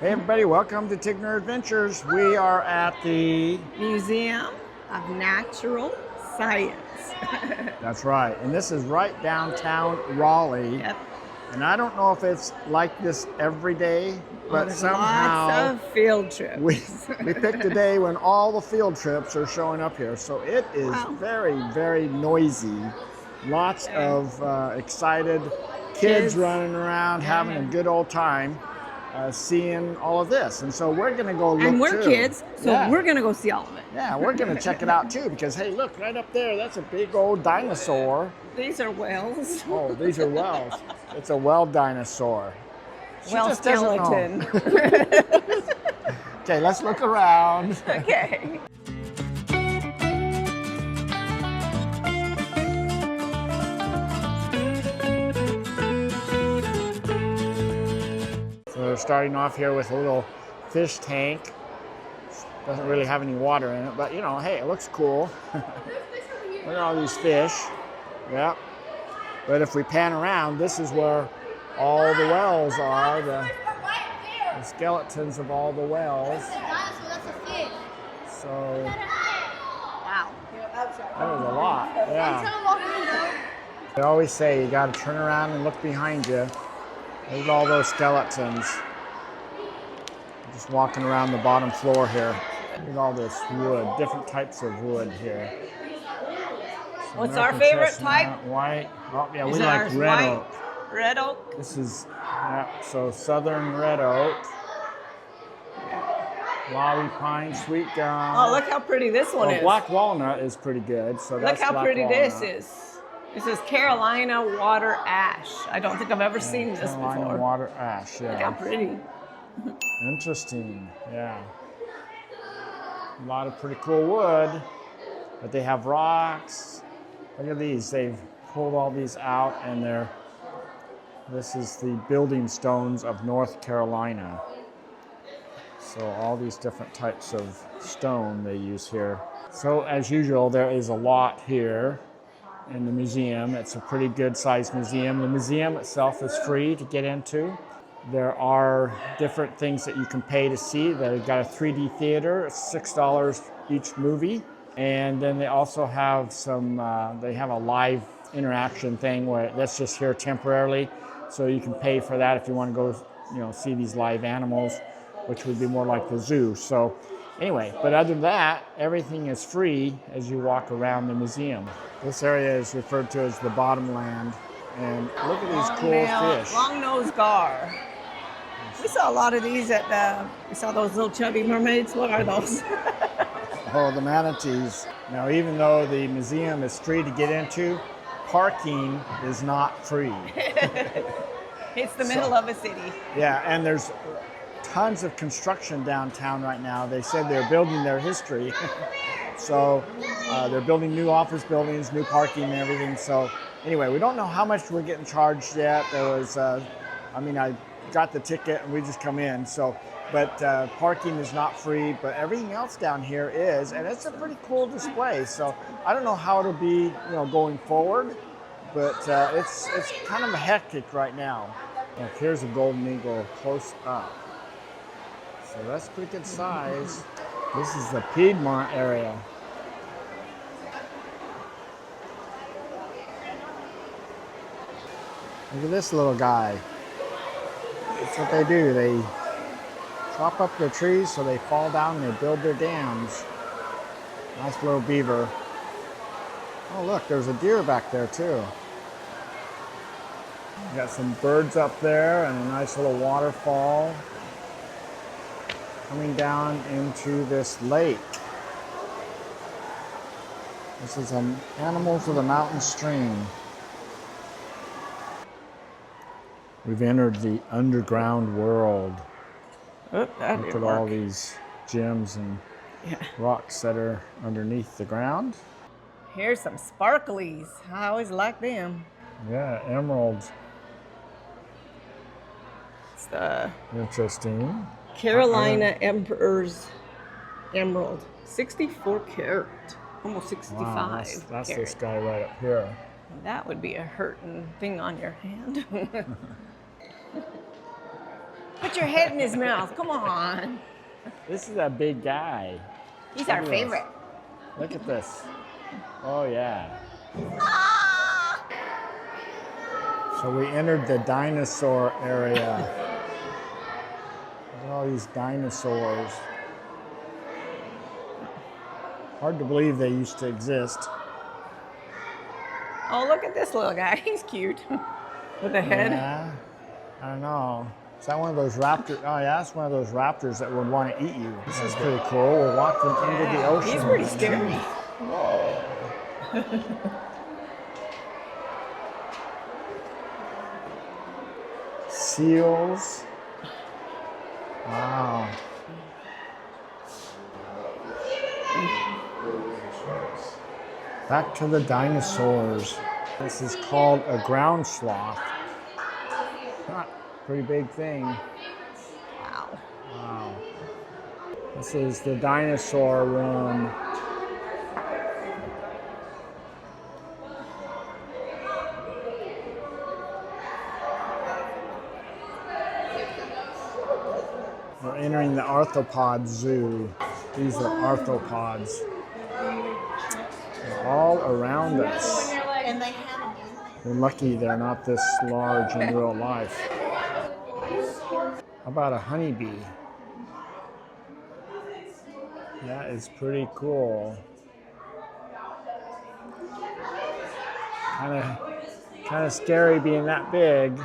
Hey everybody, welcome to Tigner Adventures. We are at the Museum of Natural Science. That's right, and this is right downtown Raleigh. Yep. And I don't know if it's like this every day, but There's somehow lots of field trips. we picked a day when all the field trips are showing up here. So it is very, very noisy. Lots of excited kids running around, having a good old time. Seeing all of this, and so we're gonna go look and we're too. kids, so we're gonna go see all of it. Yeah, we're gonna check it out too, because hey, look right up there, that's a big old dinosaur. These are whales. Oh, these are whales. It's a well dinosaur. Well skeleton. Okay, let's look around. Okay. So we're starting off here with a little fish tank. Doesn't really have any water in it, but you know, hey, it looks cool. Look at all these fish. Yeah. But if we pan around, this is where all the whales are, the skeletons of all the whales. So, Wow. that was a lot, yeah. They always say you gotta turn around and look behind you. Look at all those skeletons. Just walking around the bottom floor here. Look at all this wood, different types of wood here. What's our favorite type? White. Oh, yeah, we like red oak. Red oak? This is, so southern red oak. Lobby pine, sweet gum. Oh, look how pretty this one is. Black walnut is pretty good. So that's look how black pretty walnut. this is. This is Carolina water ash. I don't think I've ever seen this Carolina before. water ash, yeah. Look how pretty. Interesting, yeah. A lot of pretty cool wood, but they have rocks. Look at these, they've pulled all these out, and this is the building stones of North Carolina. So all these different types of stone they use here. So as usual, there is a lot here in the museum. It's a pretty good sized museum. The museum itself is free to get into. There are different things that you can pay to see. They've got a 3D theater, it's $6 each movie. And then they also have they have a live interaction thing where that's just here temporarily. So you can pay for that if you want to go, see these live animals, which would be more like the zoo. So anyway, but other than that, everything is free as you walk around the museum. This area is referred to as the bottomland. And look at these cool fish. Long-nosed gar. We saw a lot of these we saw those little chubby mermaids. What are those? Oh, the manatees. Now, even though the museum is free to get into, parking is not free. It's the middle of a city. Yeah, and there's tons of construction downtown right now. They said they're building their history. So they're building new office buildings, new parking and everything. So anyway, we don't know how much we're getting charged yet. There was, I got the ticket and we just come in. So, but parking is not free, but everything else down here is, and it's a pretty cool display. So I don't know how it'll be, going forward, but it's kind of hectic right now. Look, here's a golden eagle close up. So that's pretty good size. This is the Piedmont Area. Look at this little guy. That's what they do. They chop up their trees so they fall down and they build their dams. Nice little beaver. Oh look, there's a deer back there too. Got some birds up there and a nice little waterfall coming down into this lake. This is Animals of the Mountain Stream. We've entered the underground world. Look at all these gems and rocks that are underneath the ground. Here's some sparklies. I always like them. Yeah, emeralds. It's the interesting Carolina Emperor's Emerald. 64 karat. Almost 65 wow, that's karat. this guy right up here. That would be a hurting thing on your hand. Put your head in his mouth. Come on. This is a big guy. He's our Look at this. favorite. Look at this. Oh, yeah. Ah! So we entered the Dinosaur Area. Look at all these dinosaurs. Hard to believe they used to exist. Oh, look at this little guy. He's cute. With a head. Yeah, I don't know. Is that one of those raptors? Oh, yeah, that's one of those raptors that would want to eat you. This is pretty cool. We're walking into the ocean. He's pretty scary. Whoa. Seals. Wow. Back to the dinosaurs. This is called a ground sloth. Pretty big thing. Wow. Wow. This is the dinosaur room. We're entering the Arthropod Zoo. These are arthropods. They're all around us. And they have We're lucky they're not this large in real life. How about a honeybee? That is pretty cool. Kind of scary being that big.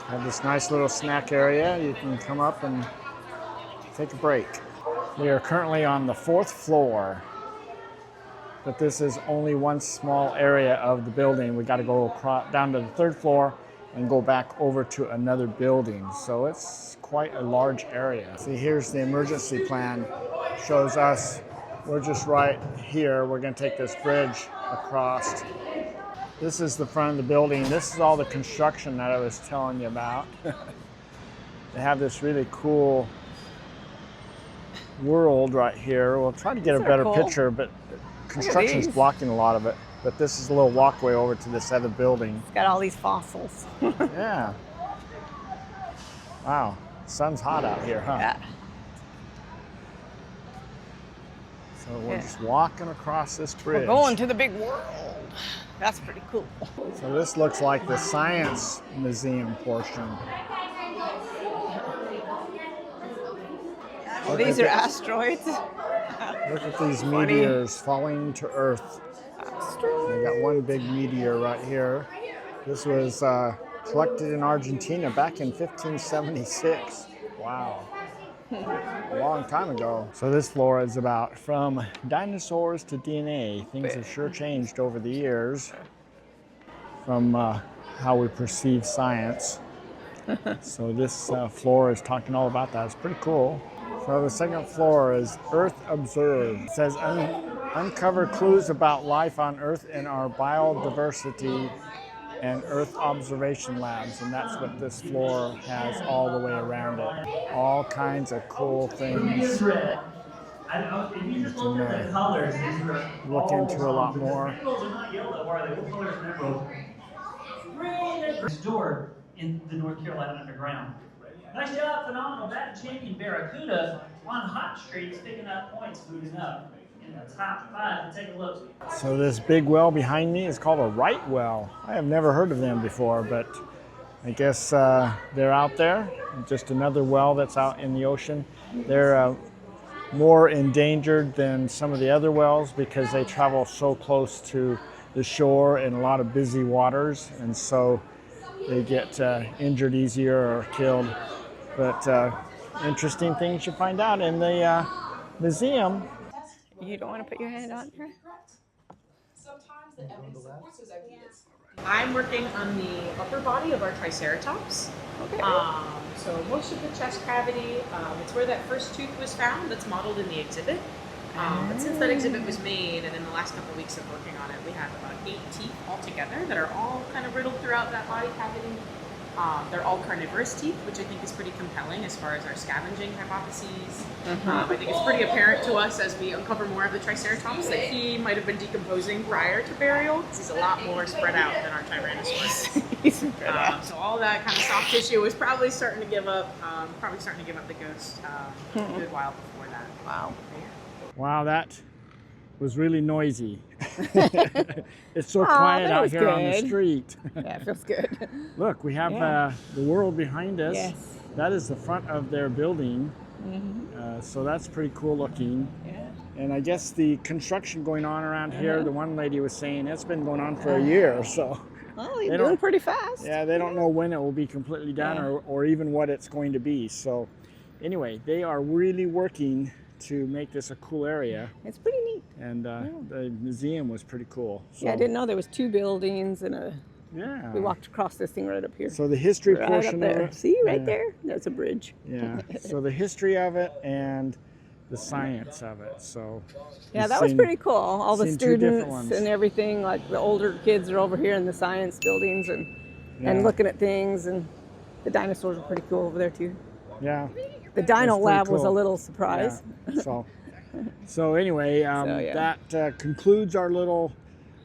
Have this nice little snack area. You can come up and take a break. We are currently on the 4th floor, but this is only one small area of the building. We got to go down to the 3rd floor and go back over to another building. So it's quite a large area. See, here's the emergency plan. Shows us we're just right here. We're going to take this bridge across. This is the front of the building. This is all the construction that I was telling you about. They have this really cool world right here. We'll try to get a better picture, but construction is blocking a lot of it. But this is a little walkway over to this other building. It's got all these fossils. Yeah. Wow. Sun's hot out here, huh? Yeah. So we're just walking across this bridge. We're going to the big world. That's pretty cool. So this looks like the science museum portion. Oh, these are asteroids. Look at these meteors falling to Earth. They got one big meteor right here. This was collected in Argentina back in 1576. Wow. A long time ago. So this floor is about from dinosaurs to DNA. Things have sure changed over the years from how we perceive science. So this floor is talking all about that. It's pretty cool. So the 2nd floor is Earth Observed. It says uncover clues about life on Earth in our biodiversity and Earth observation labs, and that's what this floor has all the way around it. All kinds of cool things. You can look into a lot more. Stored in the North Carolina underground. Nice job, phenomenal. That champion Barracuda on hot streaks, picking up points, moving up in the top 5. Take a look. So this big well behind me is called a right well. I have never heard of them before, but I guess they're out there. Just another well that's out in the ocean. They're more endangered than some of the other wells because they travel so close to the shore in a lot of busy waters, and so they get injured easier or killed. But interesting things you find out in the museum. You don't want to put your hand on her? Sometimes the evidence supports those ideas. I'm working on the upper body of our Triceratops. Okay. So most of the chest cavity, it's where that first tooth was found that's modeled in the exhibit. But since that exhibit was made, and in the last couple of weeks of working on it, we have about 8 teeth altogether that are all kind of riddled throughout that body cavity. They're all carnivorous teeth, which I think is pretty compelling as far as our scavenging hypotheses. I think it's pretty apparent to us as we uncover more of the Triceratops that he might have been decomposing prior to burial, because he's a lot more spread out than our Tyrannosaurus. So all that kind of soft tissue was probably starting to give up, the ghost a good while before that. Wow. Wow, that was really noisy. It's so quiet out here on the street. Yeah, it feels good. Look, we have the world behind us. Yes. That is the front of their building. So that's pretty cool looking. Yeah. And I guess the construction going on around here, the one lady was saying it's been going on for a year. So Oh, you're doing pretty fast. yeah, they don't know when it will be completely done or even what it's going to be. So anyway, they are really working to make this a cool area. It's pretty neat. And the museum was pretty cool. So, Yeah, I didn't know there was 2 buildings and a. yeah. We walked across this thing right up here. So the history right portion up of there. it. See, right there? There's a bridge. Yeah. So the history of it and the science of it. So Yeah, you've that was seen- pretty cool. All the seen 2 different students ones. and everything, like the older kids are over here in the science buildings and Yeah. looking at things, and the dinosaurs are pretty cool over there too. Yeah. The dino pretty lab was a cool. little surprise. Yeah. So anyway, yeah. that concludes our little.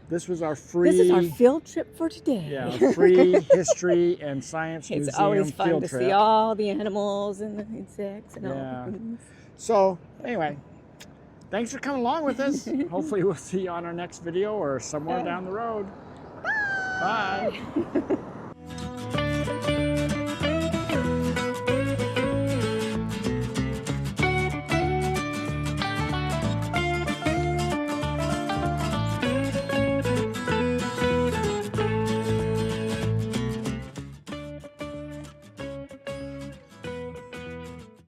This was our free. This is our field trip for today. Yeah, free history and science It's museum always fun field to trip. see all the animals and the insects and all Yeah. the things. So anyway, thanks for coming along with us. Hopefully we'll see you on our next video or somewhere down the road. Bye.